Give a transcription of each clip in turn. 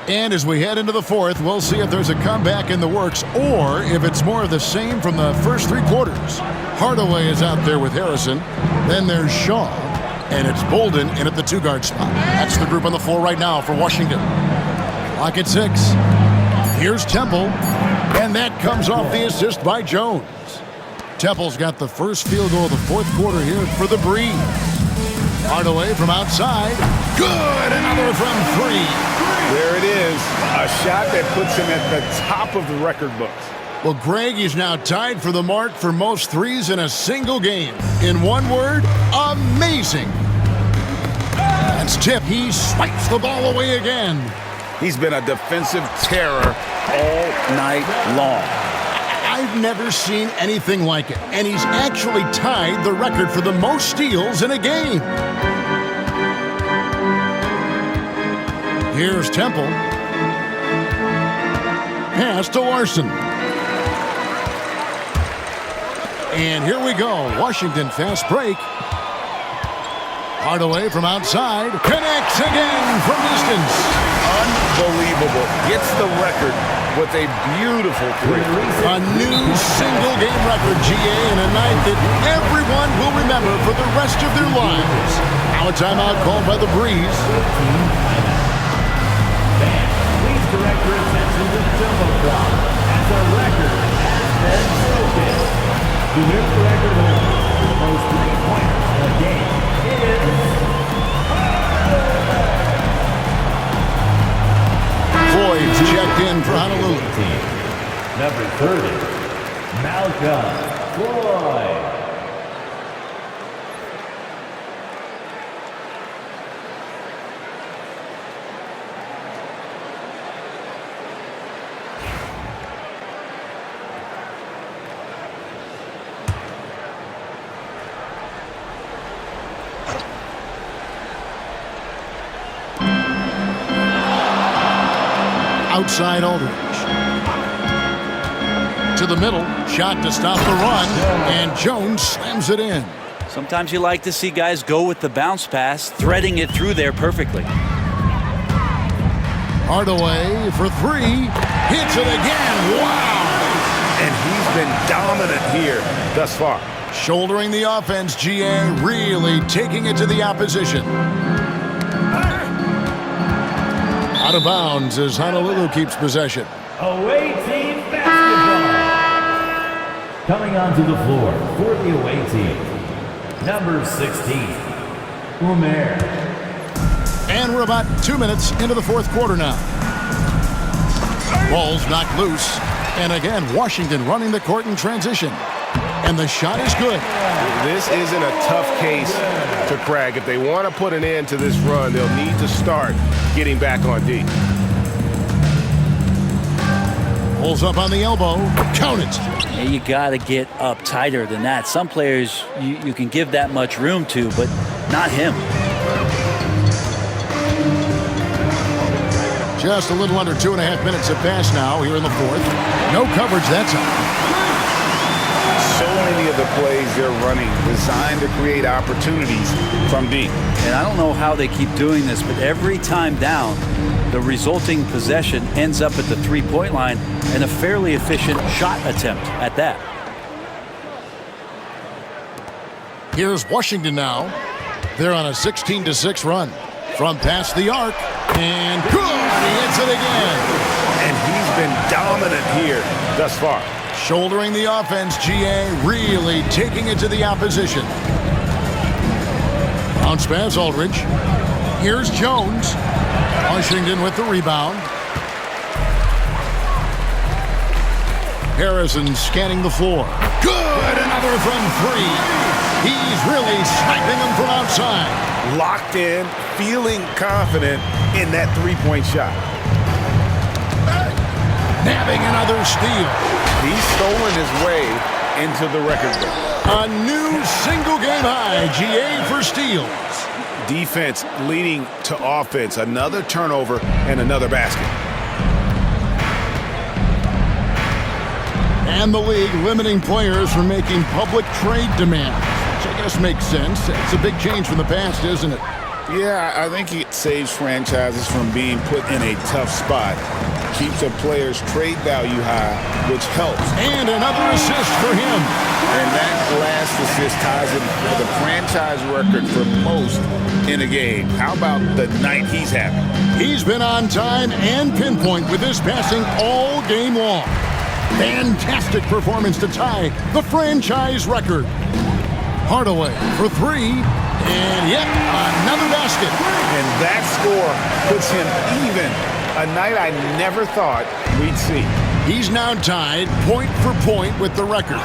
And as we head into the fourth, we'll see if there's a comeback in the works or if it's more of the same from the first three quarters. Hardaway is out there with Harrison. Then there's Shaw. And it's Bolden in at the two-guard spot. That's the group on the floor right now for Washington. Clock at 6. Here's Temple. And that comes off the assist by Jones. Temple's got the first field goal of the fourth quarter here for the Breeze. Hardaway from outside. Good! Another from 3. There it is. A shot that puts him at the top of the record books. Well, Greg, he's now tied for the mark for most threes in a single game. In one word, amazing. That's tip. He swipes the ball away again. He's been a defensive terror all night long. I've never seen anything like it. And he's actually tied the record for the most steals in a game. Here's Temple. Pass to Larson. And here we go. Washington fast break. Hardaway from outside. Connects again from distance. Unbelievable. Gets the record with a beautiful three. A new single-game record, GA, in a night that everyone will remember for the rest of their lives. Now a timeout called by the Breeze. Please direct your attention to the Jumbotron as a record has been broken. The new record holder for the most three-pointers in a game is Floyd's checked in for Honolulu. Number 30, Malcolm Floyd. Outside Aldridge. To the middle. Shot to stop the run. And Jones slams it in. Sometimes you like to see guys go with the bounce pass, threading it through there perfectly. Hardaway for 3. Hits it again. Wow! And he's been dominant here thus far. Shouldering the offense, GA really taking it to the opposition. Out of bounds as Honolulu keeps possession. Away team basketball. Coming onto the floor for the away team, number 16, Umer. And we're about 2 minutes into the fourth quarter now. Ball's knocked loose. And again, Washington running the court in transition. And the shot is good. This isn't a tough case to crack. If they want to put an end to this run, they'll need to start getting back on D. Pulls up on the elbow. Count it. Yeah, you got to get up tighter than that. Some players you can give that much room to, but not him. Just a little under 2.5 minutes have passed now here in the fourth. No coverage that time. So many of the plays they're running designed to create opportunities from deep. And I don't know how they keep doing this, but every time down, the resulting possession ends up at the three-point line and a fairly efficient shot attempt at that. Here's Washington now. They're on a 16-6 run. From past the arc. And good! He hits it again. And he's been dominant here thus far. Shouldering the offense, GA really taking it to the opposition. Bounce pass, Aldridge. Here's Jones. Washington with the rebound. Harrison scanning the floor. Good! Another from 3. He's really sniping them from outside. Locked in, feeling confident in that three-point shot. Nabbing another steal. He's stolen his way into the record book. A new single-game high, GA for steals. Defense leading to offense. Another turnover and another basket. And the league limiting players from making public trade demands, which I guess makes sense. It's a big change from the past, isn't it? Yeah, I think it saves franchises from being put in a tough spot. Keeps a player's trade value high, which helps. And another assist for him. And that last assist ties it for the franchise record for most in a game. How about the night he's having? He's been on time and pinpoint with his passing all game long. Fantastic performance to tie the franchise record. Hardaway for three, and yet another basket. And that score puts him even. A night I never thought we'd see. He's now tied point for point with the record.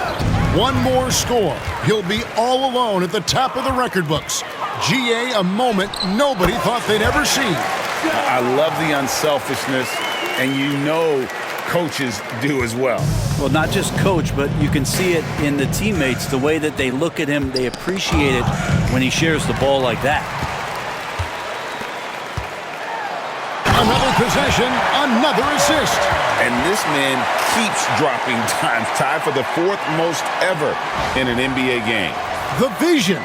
One more score. He'll be all alone at the top of the record books. GA, a moment nobody thought they'd ever see. I love the unselfishness, and you know coaches do as well. Well, not just coach, but you can see it in the teammates, the way that they look at him. They appreciate it when he shares the ball like that. Another possession, another assist. And this man keeps dropping times, tied for the fourth most ever in an NBA game. The vision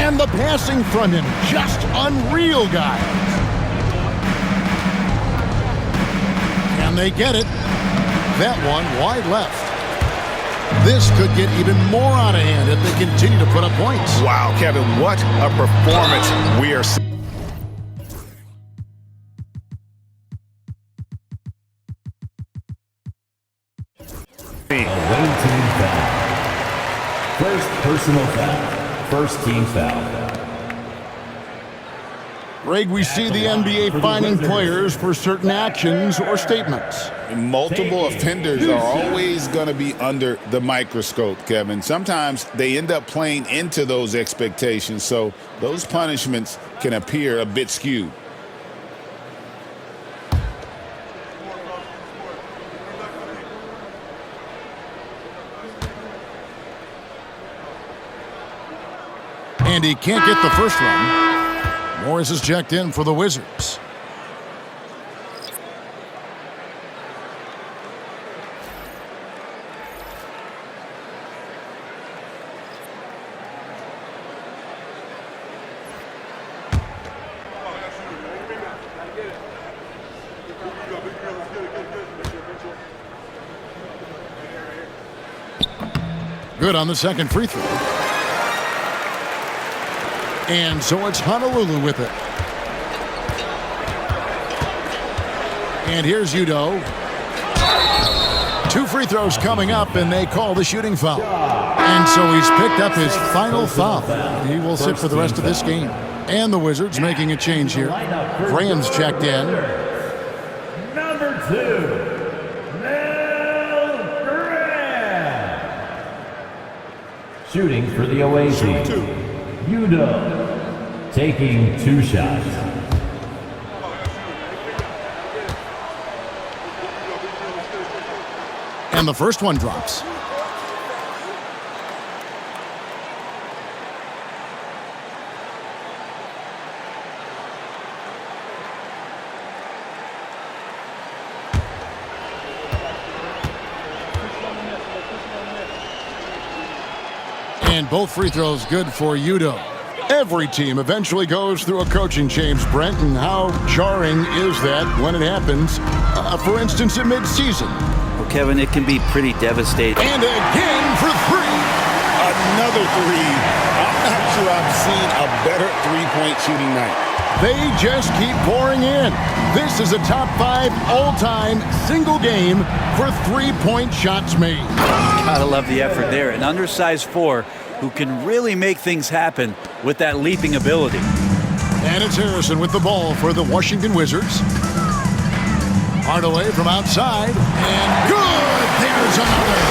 and the passing from him, just unreal, guys. And they get it. That one wide left. This could get even more out of hand if they continue to put up points. Wow, Kevin, what a performance we are seeing. Away team foul. First personal foul. First team foul. Greg, we see the NBA fining players for certain actions or statements. Multiple offenders are always going to be under the microscope, Kevin. Sometimes they end up playing into those expectations, so those punishments can appear a bit skewed. And he can't get the first one. Morris is checked in for the Wizards. Good on the second free throw. And so it's Honolulu with it. And here's Udoh. Two free throws coming up, and they call the shooting foul. And so he's picked up his final foul. He will sit for the rest of this game. And the Wizards making a change here. Graham's checked in. Number 2, Mel Graham. Shooting for the away team. Udoh taking 2 shots. And the first one drops. And both free throws good for Udoh. Every team eventually goes through a coaching change, Brent, and how jarring is that when it happens, for instance, in midseason? Well, Kevin, it can be pretty devastating. And again for three. Another three. I'm not sure I've seen a better three-point shooting night. They just keep pouring in. This is a top 5 all-time single game for three-point shots made. Gotta love the effort there. An undersized 4 who can really make things happen with that leaping ability. And it's Harrison with the ball for the Washington Wizards. Hardaway from outside, and good! There's another.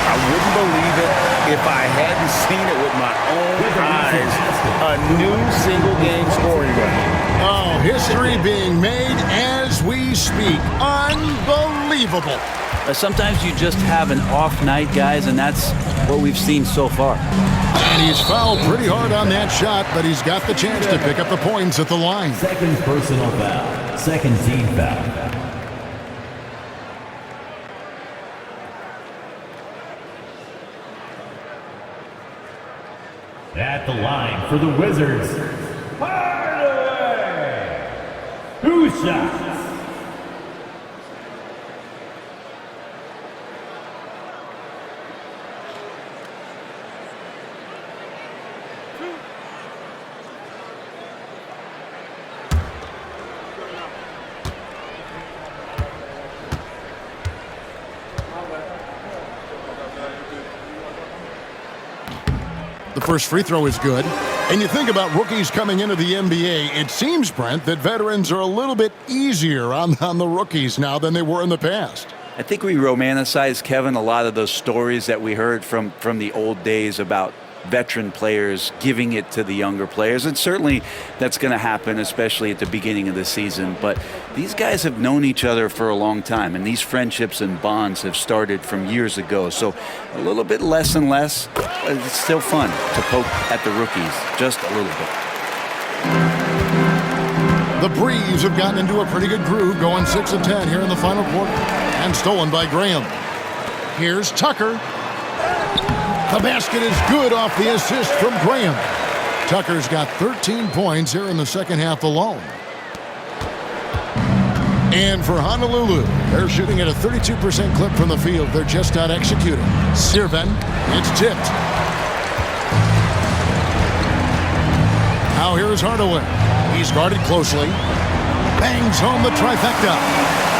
I wouldn't believe it if I hadn't seen it with my own eyes. A new single-game scoring record. Oh, history being made as we speak. Unbelievable. Sometimes you just have an off night, guys, and that's what we've seen so far. And he's fouled pretty hard on that shot, but he's got the chance to pick up the points at the line. Second personal foul. Second team foul. At the line for the Wizards, Hardaway. shots. The first free throw is good. And you think about rookies coming into the NBA, it seems, Brent, that veterans are a little bit easier on the rookies now than they were in the past. I think we romanticize, Kevin, a lot of those stories that we heard from the old days about veteran players giving it to the younger players. And certainly that's going to happen, especially at the beginning of the season. But these guys have known each other for a long time, and these friendships and bonds have started from years ago. So a little bit less and less. It's still fun to poke at the rookies, just a little bit. The Breeze have gotten into a pretty good groove, going 6 of 10 here in the final quarter. And stolen by Graham. Here's Tucker. The basket is good off the assist from Graham. Tucker's got 13 points here in the second half alone. And for Honolulu, they're shooting at a 32% clip from the field. They're just not executing. Sirven, it's tipped. Now here's Hardaway. He's guarded closely. Bangs home the trifecta.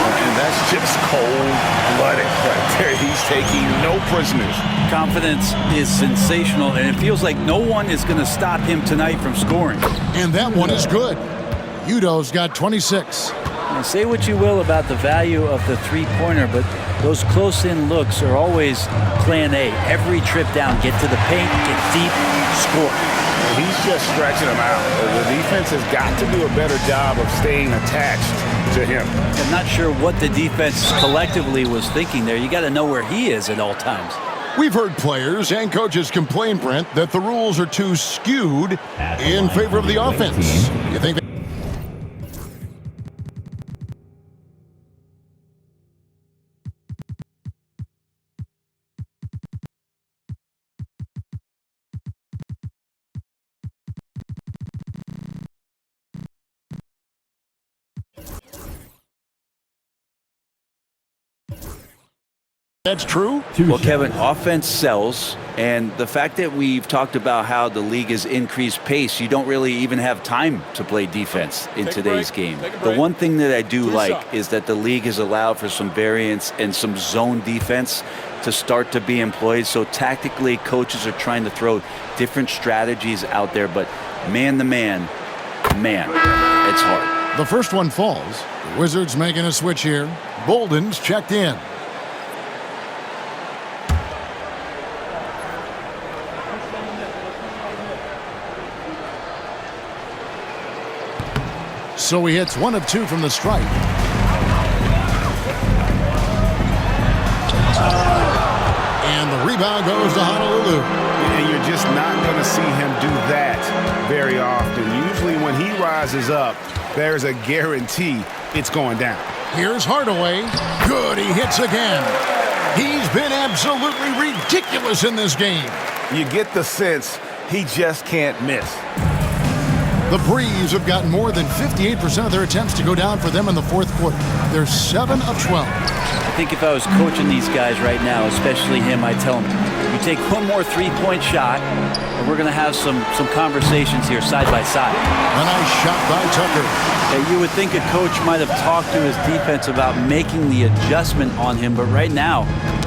And that's just cold-blooded right there. He's taking no prisoners. Confidence is sensational, and it feels like no one is going to stop him tonight from scoring. And that one is good. Udo's got 26. Now, say what you will about the value of the three-pointer, but those close-in looks are always plan A. Every trip down, get to the paint, get deep, score. He's just stretching them out. The defense has got to do a better job of staying attached to him. I'm not sure what the defense collectively was thinking there. You got to know where he is at all times. We've heard players and coaches complain, Brent, that the rules are too skewed in favor of the offense. You think that's true? Well, Kevin, offense sells, and the fact that we've talked about how the league has increased pace, you don't really even have time to play defense in today's game. The one thing that I do like is that the league has allowed for some variance and some zone defense to start to be employed. So tactically, coaches are trying to throw different strategies out there, but man-to-man, man, it's hard. The first one falls. The Wizards making a switch here. Bolden's checked in. So he hits 1 of 2 from the stripe. And the rebound goes to Honolulu. And you're just not going to see him do that very often. Usually when he rises up, there's a guarantee it's going down. Here's Hardaway. Good, he hits again. He's been absolutely ridiculous in this game. You get the sense he just can't miss. The Breeze have gotten more than 58% of their attempts to go down for them in the fourth quarter. They're 7 of 12. I think if I was coaching these guys right now, especially him, I'd tell him, you take one more three-point shot, and we're going to have some conversations here side by side. A nice shot by Tucker. Yeah, you would think a coach might have talked to his defense about making the adjustment on him, but right now,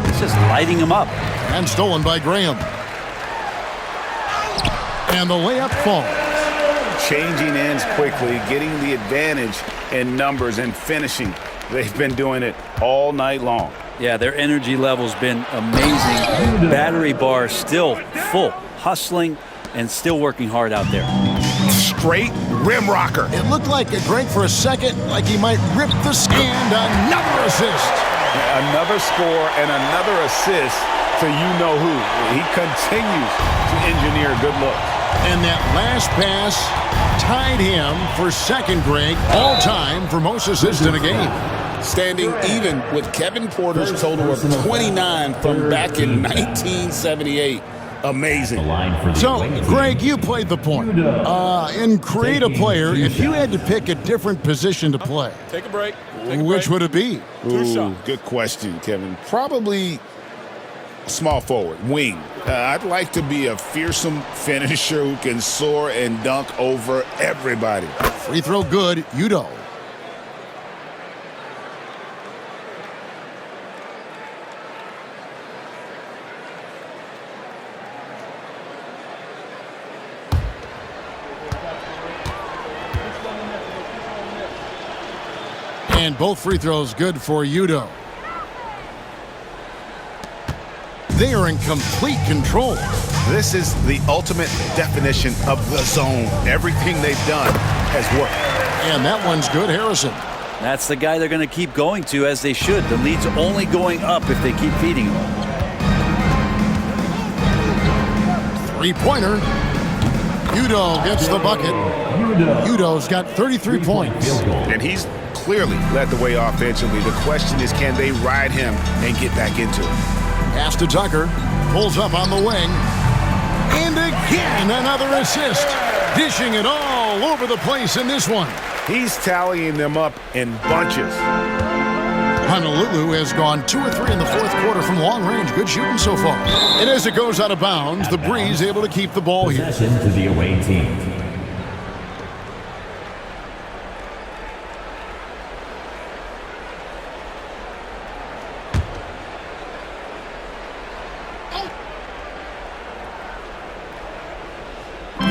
he's just lighting him up. And stolen by Graham. And the layup falls. Changing ends quickly, getting the advantage in numbers and finishing. They've been doing it all night long. Yeah, their energy level's been amazing. Battery bar still full, hustling and still working hard out there. Straight rim rocker. It looked like it, Greg, for a second, like he might rip the stand. Another assist. Another score and another assist to you-know-who. He continues to engineer good look. And that last pass tied him for second, Greg, all-time for most assists in a game. Standing even with Kevin Porter's total of 29 from back in 1978. amazing. The line for the So, away team. Greg, you played the point. In create a player, if you had to pick a different position to play, Take a break. which would it be? Ooh, good question, Kevin. Probably small forward, wing. I'd like to be a fearsome finisher who can soar and dunk over everybody. Free throw good, Udo. And both free throws good for Udo. They are in complete control. This is the ultimate definition of the zone. Everything they've done has worked. And that one's good, Harrison. That's the guy they're going to keep going to, as they should. The lead's only going up if they keep feeding him. Three-pointer. Udo gets the bucket. Udo's got 33 points. And he's clearly led the way offensively. The question is, can they ride him and get back into it? Pass to Tucker. Pulls up on the wing. And again, another assist. Dishing it all over the place in this one. He's tallying them up in bunches. Honolulu has gone 2 or 3 in the fourth quarter from long range. Good shooting so far. And as it goes out of bounds, the Breeze able to keep the ball here. Possession to the away team.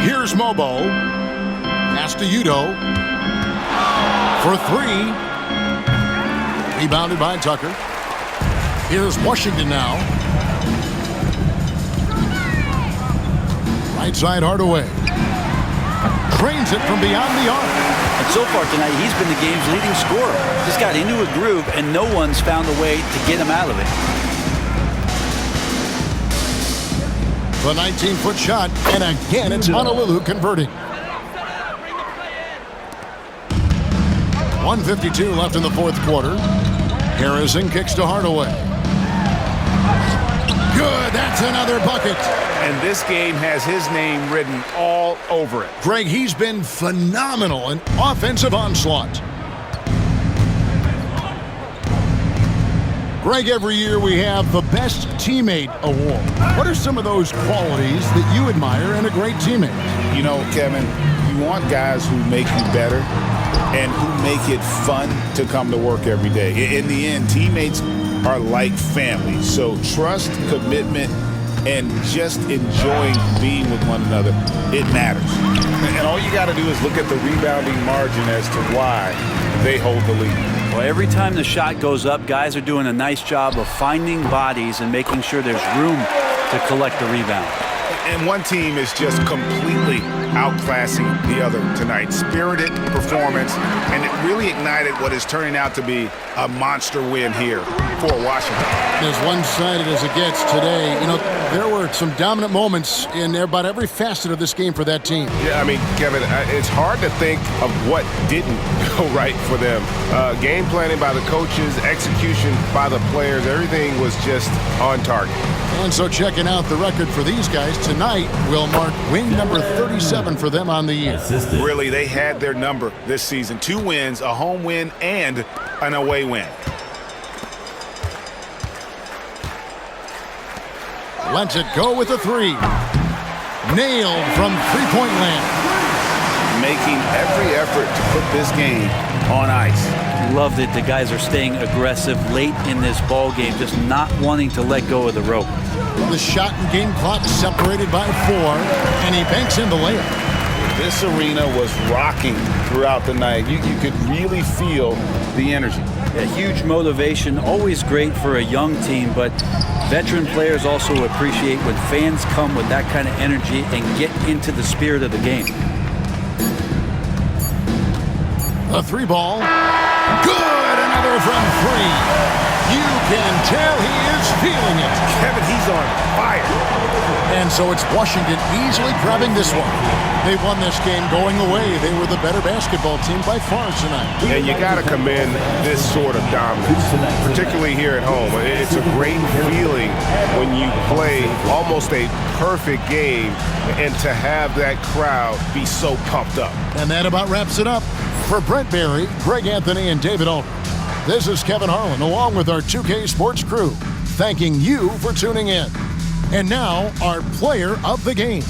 Here's Mobo. Pass to Udo. For 3. Rebounded by Tucker. Here's Washington now. Right side Hardaway. Trains it from beyond the arc. And so far tonight, he's been the game's leading scorer. Just got into a groove, and no one's found a way to get him out of it. The 19-foot shot, and again it's Honolulu converting. 1:52 left in the fourth quarter. Harrison kicks to Hardaway. Good, that's another bucket. And this game has his name written all over it. Greg, he's been phenomenal in offensive onslaught. Greg, every year we have the Best Teammate Award. What are some of those qualities that you admire in a great teammate? You know, Kevin, you want guys who make you better and who make it fun to come to work every day. In the end, teammates are like family. So trust, commitment, and just enjoying being with one another, it matters. And all you got to do is look at the rebounding margin as to why they hold the lead. Well, every time the shot goes up, guys are doing a nice job of finding bodies and making sure there's room to collect the rebound. And one team is just completely outclassing the other tonight. Spirited performance, and it really ignited what is turning out to be a monster win here for Washington. As one-sided as it gets today, you know, there were some dominant moments in about every facet of this game for that team. Yeah, I mean, Kevin, it's hard to think of what didn't go right for them. Game planning by the coaches, execution by the players, everything was just on target. And so checking out the record for these guys tonight will mark win number 37 for them on the year. Assisted. Really, they had their number this season. 2 wins, a home win, and an away win. Lets it go with a 3. Nailed from three-point land. Making every effort to put this game on ice. Loved it. The guys are staying aggressive late in this ball game, just not wanting to let go of the rope. The shot and game clock separated by 4, and he banks in the layup. This arena was rocking throughout the night. You could really feel the energy. A huge motivation, always great for a young team, but veteran players also appreciate when fans come with that kind of energy and get into the spirit of the game. A 3 ball. Good! Another from 3. You can tell he is feeling it. Kevin, he's on fire. And so it's Washington easily grabbing this one. They won this game going away. They were the better basketball team by far tonight. And you got to commend this sort of dominance, particularly here at home. It's a great feeling when you play almost a perfect game and to have that crowd be so pumped up. And that about wraps it up. For Brent Barry, Greg Anthony, and David Aldridge, this is Kevin Harlan along with our 2K Sports crew, thanking you for tuning in. And now, our player of the game.